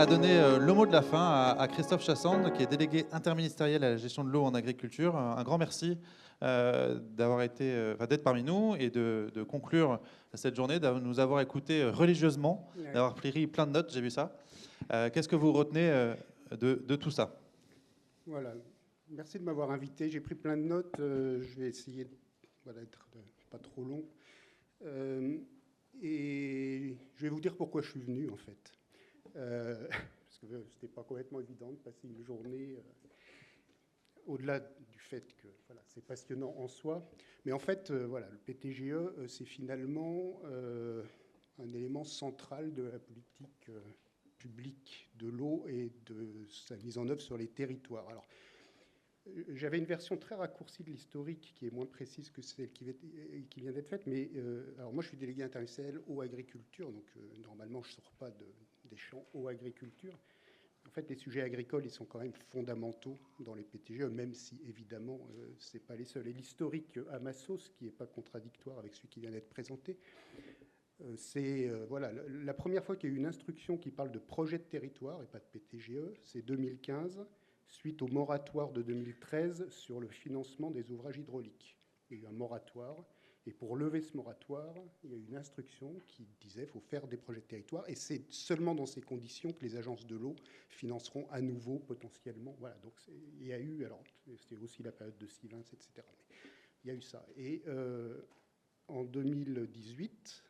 à donner le mot de la fin à Christophe Chassande, qui est délégué interministériel à la gestion de l'eau en agriculture. Un grand merci d'être parmi nous et de conclure cette journée, de nous avoir écoutés religieusement, d'avoir pris plein de notes, j'ai vu ça. Qu'est-ce que vous retenez de tout ça? Voilà, merci de m'avoir invité. J'ai pris plein de notes. Je vais essayer d'être pas trop long. Et je vais vous dire pourquoi je suis venu, en fait. Parce que c'était pas complètement évident de passer une journée, au-delà du fait que voilà, c'est passionnant en soi. Mais en fait, voilà, le PTGE, c'est finalement un élément central de la politique publique de l'eau et de sa mise en œuvre sur les territoires. Alors, j'avais une version très raccourcie de l'historique qui est moins précise que celle qui vient d'être faite. Mais alors moi, je suis délégué interministériel eau agriculture, donc normalement, je ne sors pas des champs eau agriculture. En fait, les sujets agricoles, ils sont quand même fondamentaux dans les PTGE, même si évidemment, ce n'est pas les seuls. Et l'historique à ma sauce, qui n'est pas contradictoire avec celui qui vient d'être présenté, c'est voilà, la première fois qu'il y a eu une instruction qui parle de projet de territoire et pas de PTGE, c'est 2015. Suite au moratoire de 2013 sur le financement des ouvrages hydrauliques. Il y a eu un moratoire, et pour lever ce moratoire, il y a eu une instruction qui disait qu'il faut faire des projets de territoire, et c'est seulement dans ces conditions que les agences de l'eau financeront à nouveau potentiellement. Voilà, donc il y a eu, alors c'était aussi la période de Sivens, etc. Mais il y a eu ça. Et en 2018,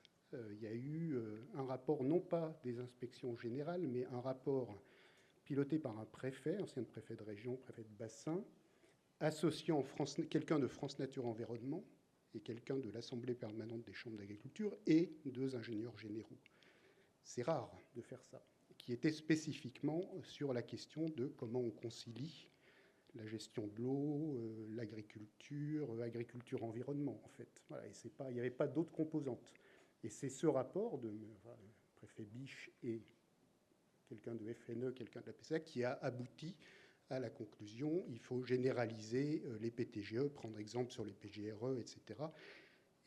il y a eu un rapport, non pas des inspections générales, mais un rapport piloté par un préfet, ancien préfet de région, préfet de bassin, associant quelqu'un de France Nature Environnement et quelqu'un de l'Assemblée permanente des chambres d'agriculture et 2 ingénieurs généraux. C'est rare de faire ça, qui était spécifiquement sur la question de comment on concilie la gestion de l'eau, l'agriculture, agriculture-environnement, en fait. Voilà, et il n'y avait pas d'autres composantes. Et c'est ce rapport de préfet Biche et quelqu'un de FNE, quelqu'un de la PCA, qui a abouti à la conclusion il faut généraliser les PTGE, prendre exemple sur les PGRE, etc.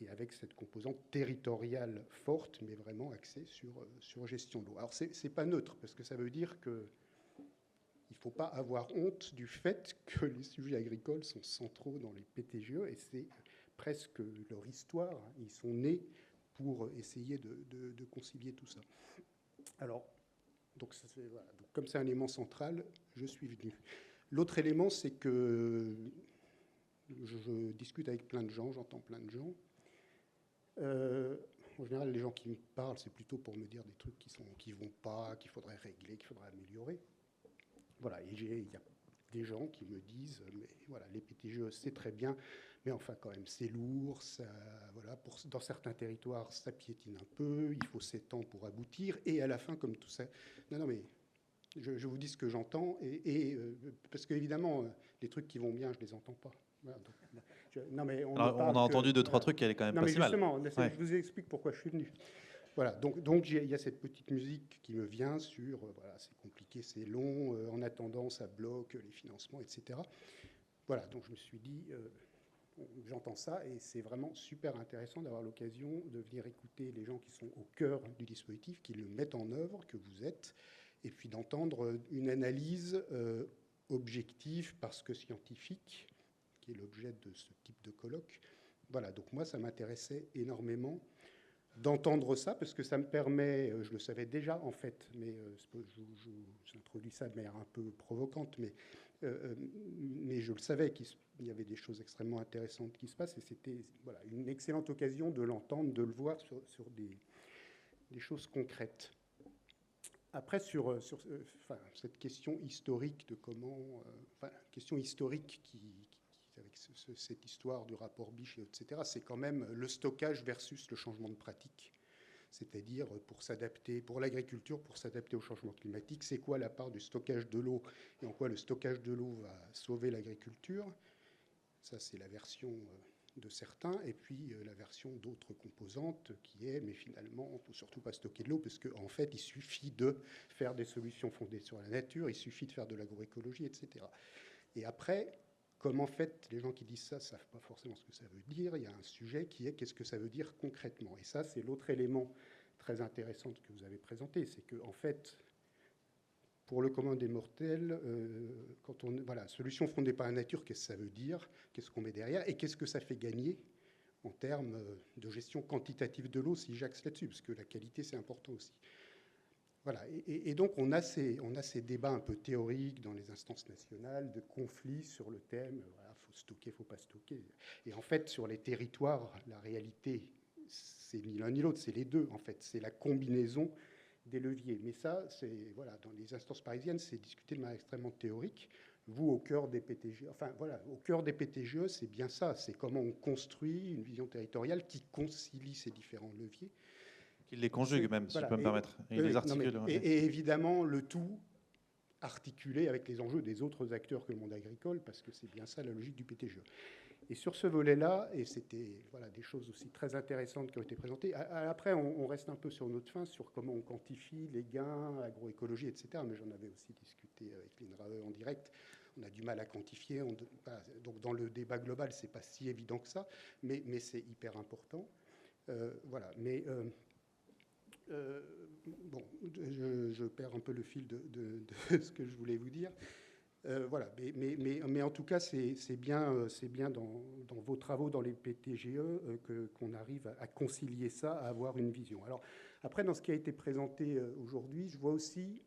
Et avec cette composante territoriale forte, mais vraiment axée sur gestion de l'eau. Alors, ce n'est pas neutre, parce que ça veut dire qu'il ne faut pas avoir honte du fait que les sujets agricoles sont centraux dans les PTGE, et c'est presque leur histoire. Ils sont nés pour essayer de concilier tout ça. Alors, donc, voilà. Donc, comme c'est un élément central, je suis venu. L'autre élément, c'est que je discute avec plein de gens, j'entends plein de gens. En général, les gens qui me parlent, c'est plutôt pour me dire des trucs qui vont pas, qu'il faudrait régler, qu'il faudrait améliorer. Voilà, et il y a des gens qui me disent, mais voilà, les PTGE, c'est très bien, mais enfin, quand même, c'est lourd, ça, voilà, dans certains territoires, ça piétine un peu, il faut 7 ans pour aboutir, et à la fin, comme tout ça... Non, mais je vous dis ce que j'entends, parce qu'évidemment, les trucs qui vont bien, je ne les entends pas. Voilà, donc, non, mais on a entendu 2-3 trucs qui allaient quand même non, pas mais si mal. justement, Ouais. je vous explique pourquoi je suis venu. Voilà, donc il y a cette petite musique qui me vient sur, voilà, c'est compliqué, c'est long, en attendant, ça bloque les financements, etc. Voilà, donc je me suis dit, j'entends ça, et c'est vraiment super intéressant d'avoir l'occasion de venir écouter les gens qui sont au cœur du dispositif, qui le mettent en œuvre, que vous êtes, et puis d'entendre une analyse objective, parce que scientifique, qui est l'objet de ce type de colloque. Voilà, donc moi, ça m'intéressait énormément d'entendre ça, parce que ça me permet, je le savais déjà en fait, mais j'introduis ça de manière un peu provocante, mais je le savais qu'il y avait des choses extrêmement intéressantes qui se passent, et c'était voilà, une excellente occasion de l'entendre, de le voir sur des choses concrètes. Après, sur cette question historique de comment... question historique avec cette histoire du rapport Biche, etc., c'est quand même le stockage versus le changement de pratique. C'est-à-dire pour s'adapter, pour l'agriculture, pour s'adapter au changement climatique, c'est quoi la part du stockage de l'eau et en quoi le stockage de l'eau va sauver l'agriculture. Ça, c'est la version de certains, et puis la version d'autres composantes qui est, mais finalement, on ne peut surtout pas stocker de l'eau, parce qu'en fait, il suffit de faire des solutions fondées sur la nature, il suffit de faire de l'agroécologie, etc. Et après, comme en fait, les gens qui disent ça ne savent pas forcément ce que ça veut dire, il y a un sujet qui est qu'est-ce que ça veut dire concrètement. Et ça, c'est l'autre élément très intéressant que vous avez présenté, c'est qu'en fait, pour le commun des mortels, quand on, voilà, solution fondée par la nature, qu'est-ce que ça veut dire? Qu'est-ce qu'on met derrière? Et qu'est-ce que ça fait gagner en termes de gestion quantitative de l'eau, si j'axe là-dessus, parce que la qualité, c'est important aussi. Voilà. Et donc, on a ces débats un peu théoriques dans les instances nationales, de conflits sur le thème, voilà, faut stocker, faut pas stocker. Et en fait, sur les territoires, la réalité, c'est ni l'un ni l'autre, c'est les deux, en fait. C'est la combinaison des leviers. Mais ça, c'est, voilà, dans les instances parisiennes, c'est discuté de manière extrêmement théorique. Vous, au cœur des PTGE, enfin voilà, au cœur des PTGE, c'est bien ça, c'est comment on construit une vision territoriale qui concilie ces différents leviers. Qu'il les conjugue même, si Voilà, je peux me permettre. Et il les articule. non, et évidemment, le tout articulé avec les enjeux des autres acteurs que le monde agricole, parce que c'est bien ça la logique du PTGE. Et sur ce volet-là, et c'était voilà, des choses aussi très intéressantes qui ont été présentées, après on reste un peu sur notre fin, sur comment on quantifie les gains, agroécologie, etc. Mais j'en avais aussi discuté avec l'INRAE en direct. On a du mal à quantifier. Donc dans le débat global, c'est pas si évident que ça, mais c'est hyper important. Voilà, mais... bon, je perds un peu le fil de ce que je voulais vous dire. Voilà, mais en tout cas, c'est bien dans vos travaux, dans les PTGE, qu'on arrive à concilier ça, à avoir une vision. Alors, après, dans ce qui a été présenté aujourd'hui, je vois aussi,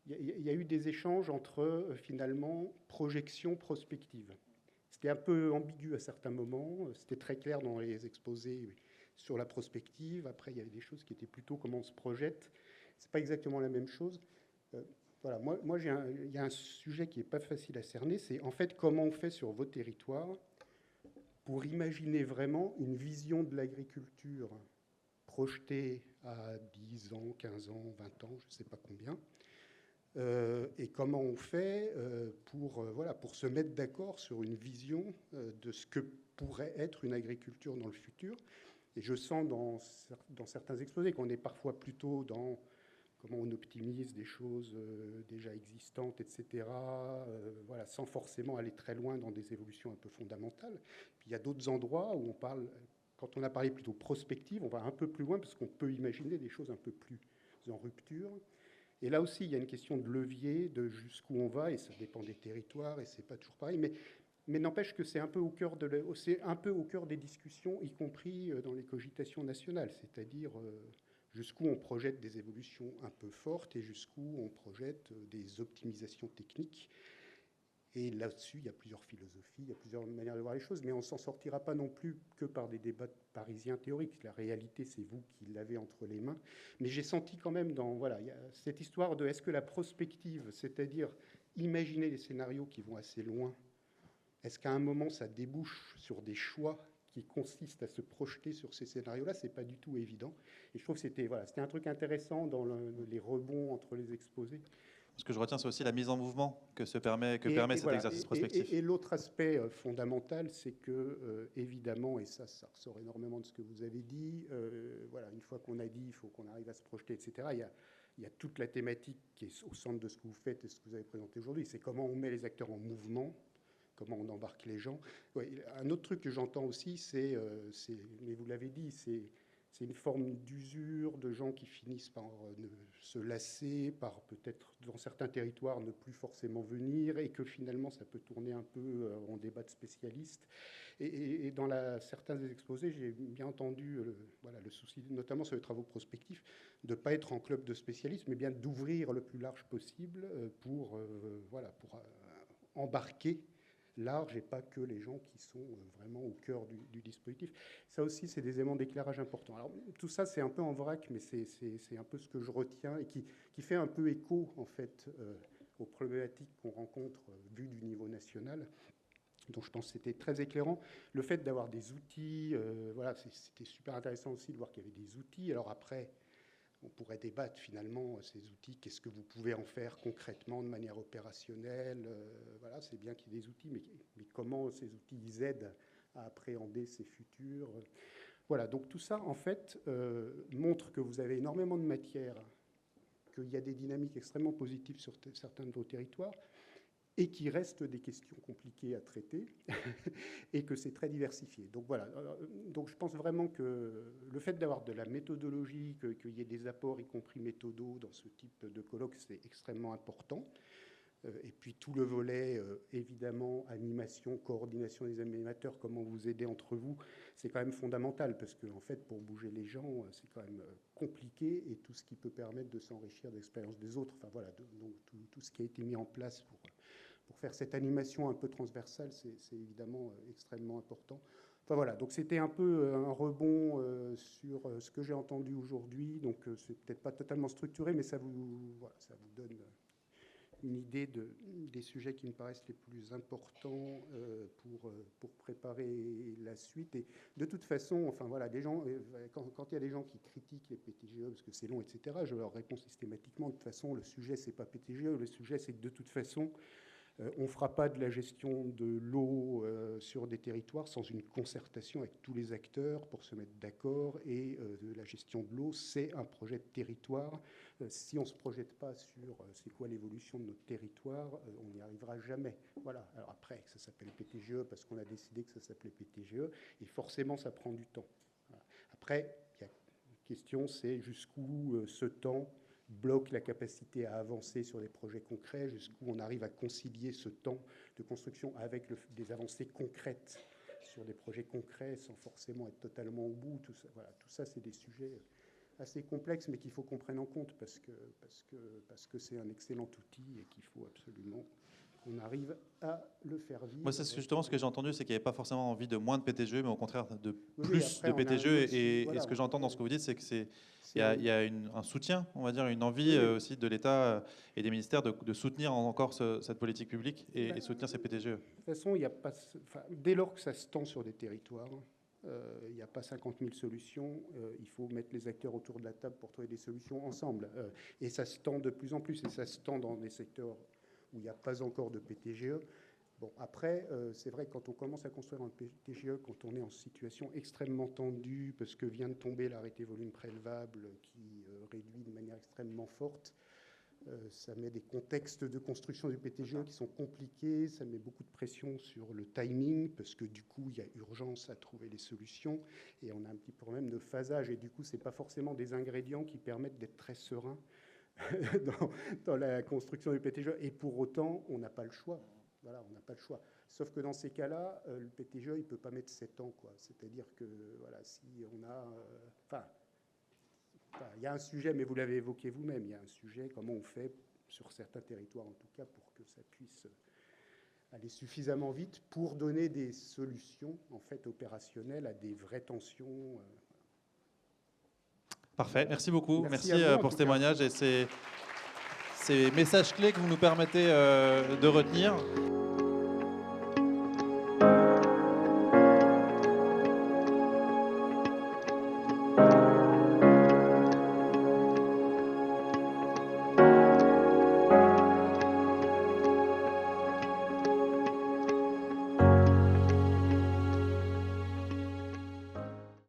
il y a eu des échanges entre, finalement, projection, prospective. C'était un peu ambigu à certains moments, c'était très clair dans les exposés sur la prospective. Après, il y avait des choses qui étaient plutôt comment on se projette. C'est pas exactement la même chose. Voilà, moi il y a un sujet qui n'est pas facile à cerner, c'est en fait comment on fait sur vos territoires pour imaginer vraiment une vision de l'agriculture projetée à 10 ans, 15 ans, 20 ans, je ne sais pas combien, et comment on fait voilà, pour se mettre d'accord sur une vision de ce que pourrait être une agriculture dans le futur. Et je sens dans certains exposés qu'on est parfois plutôt dans comment on optimise des choses déjà existantes, etc., voilà, sans forcément aller très loin dans des évolutions un peu fondamentales. Puis il y a d'autres endroits où on parle, quand on a parlé plutôt prospective, on va un peu plus loin parce qu'on peut imaginer des choses un peu plus en rupture. Et là aussi, il y a une question de levier, de jusqu'où on va, et ça dépend des territoires, et c'est pas toujours pareil, mais n'empêche que c'est un peu au cœur des discussions, y compris dans les cogitations nationales, c'est-à-dire jusqu'où on projette des évolutions un peu fortes et jusqu'où on projette des optimisations techniques. Et là-dessus, il y a plusieurs philosophies, il y a plusieurs manières de voir les choses, mais on ne s'en sortira pas non plus que par des débats parisiens théoriques. La réalité, c'est vous qui l'avez entre les mains. Mais j'ai senti quand même voilà, il y a cette histoire de est-ce que la prospective, c'est-à-dire imaginer des scénarios qui vont assez loin, est-ce qu'à un moment, ça débouche sur des choix qui consistent à se projeter sur ces scénarios-là? C'est pas du tout évident. Et je trouve que c'était un truc intéressant dans les rebonds entre les exposés. Ce que je retiens, c'est aussi la mise en mouvement que permet cet voilà, exercice prospectif. Et l'autre aspect fondamental, c'est que, évidemment, et ça ressort énormément de ce que vous avez dit, voilà, une fois qu'on a dit, il faut qu'on arrive à se projeter, etc., il y a toute la thématique qui est au centre de ce que vous faites et ce que vous avez présenté aujourd'hui. C'est comment on met les acteurs en mouvement, comment on embarque les gens. Ouais, un autre truc que j'entends aussi, mais vous l'avez dit, c'est une forme d'usure de gens qui finissent par se lasser, par peut-être dans certains territoires ne plus forcément venir, et que finalement ça peut tourner un peu en débat de spécialistes. Et dans certains des exposés, j'ai bien entendu voilà, le souci, notamment sur les travaux prospectifs, de ne pas être en club de spécialistes, mais bien d'ouvrir le plus large possible pour embarquer large et pas que les gens qui sont vraiment au cœur du dispositif. Ça aussi, c'est des éléments d'éclairage importants. Alors, tout ça, c'est un peu en vrac, mais c'est un peu ce que je retiens et qui fait un peu écho, en fait, aux problématiques qu'on rencontre vues du niveau national. Donc, je pense que c'était très éclairant. Le fait d'avoir des outils, voilà, c'était super intéressant aussi de voir qu'il y avait des outils. Alors après, on pourrait débattre finalement ces outils, qu'est-ce que vous pouvez en faire concrètement de manière opérationnelle. Voilà, c'est bien qu'il y ait des outils, mais comment ces outils ils aident à appréhender ces futurs. Voilà, donc tout ça en fait montre que vous avez énormément de matière, qu'il y a des dynamiques extrêmement positives sur certains de vos territoires, et qui restent des questions compliquées à traiter, et que c'est très diversifié. Donc voilà, donc je pense vraiment que le fait d'avoir de la méthodologie, qu'il y ait des apports, y compris méthodaux, dans ce type de colloque, c'est extrêmement important. Et puis tout le volet, évidemment, animation, coordination des animateurs, comment vous aider entre vous, c'est quand même fondamental, parce qu'en fait, pour bouger les gens, c'est quand même compliqué, et tout ce qui peut permettre de s'enrichir de l'expérience des autres, enfin voilà, donc tout ce qui a été mis en place pour faire cette animation un peu transversale, c'est évidemment extrêmement important. Enfin voilà, donc c'était un peu un rebond sur ce que j'ai entendu aujourd'hui, donc c'est peut-être pas totalement structuré, mais ça vous donne une idée des sujets qui me paraissent les plus importants pour préparer la suite. Et de toute façon, enfin voilà, des gens, quand il y a des gens qui critiquent les PTGE parce que c'est long, etc., je leur réponds systématiquement, de toute façon, le sujet, c'est pas PTGE, le sujet, c'est que de toute façon, on ne fera pas de la gestion de l'eau sur des territoires sans une concertation avec tous les acteurs pour se mettre d'accord. Et la gestion de l'eau, c'est un projet de territoire. Si on ne se projette pas sur c'est quoi l'évolution de notre territoire, on n'y arrivera jamais. Voilà. Alors après, ça s'appelle PTGE parce qu'on a décidé que ça s'appelait PTGE. Et forcément, ça prend du temps. Voilà. Après, la question, c'est jusqu'où ce temps bloque la capacité à avancer sur des projets concrets, jusqu'où on arrive à concilier ce temps de construction avec des avancées concrètes sur des projets concrets sans forcément être totalement au bout. Tout ça, voilà, tout ça c'est des sujets assez complexes, mais qu'il faut qu'on prenne en compte parce que c'est un excellent outil et qu'il faut absolument qu'on arrive à le faire vivre. Moi, c'est justement ce que j'ai entendu, c'est qu'il n'y avait pas forcément envie de moins de PTGE, mais au contraire de plus après, de PTGE. Et voilà, ce que j'entends dans ce que vous dites, c'est qu'il y a un soutien, on va dire, une envie aussi de l'État et des ministères de soutenir encore cette politique publique et soutenir ces PTGE. De toute façon, il y a pas, dès lors que ça se tend sur des territoires, il n'y a pas 50 000 solutions. Il faut mettre les acteurs autour de la table pour trouver des solutions ensemble. Et ça se tend de plus en plus. Et ça se tend dans des secteurs où il n'y a pas encore de PTGE. Bon, après, c'est vrai que quand on commence à construire un PTGE, quand on est en situation extrêmement tendue, parce que vient de tomber l'arrêté volume prélevable qui réduit de manière extrêmement forte, ça met des contextes de construction du PTGE qui sont compliqués, ça met beaucoup de pression sur le timing, parce que du coup, il y a urgence à trouver les solutions, et on a un petit problème de phasage, et du coup, ce n'est pas forcément des ingrédients qui permettent d'être très serein dans la construction du PTGE, et pour autant, on n'a pas le choix. Voilà, on n'a pas le choix. Sauf que dans ces cas-là, le PTGE, il ne peut pas mettre 7 ans, quoi. C'est-à-dire que, voilà, si on a... il y a un sujet, mais vous l'avez évoqué vous-même, il y a un sujet, comment on fait, sur certains territoires en tout cas, pour que ça puisse aller suffisamment vite pour donner des solutions, en fait, opérationnelles à des vraies tensions. Parfait, merci beaucoup. Merci vous, pour ce témoignage et ces messages clés que vous nous permettez de retenir.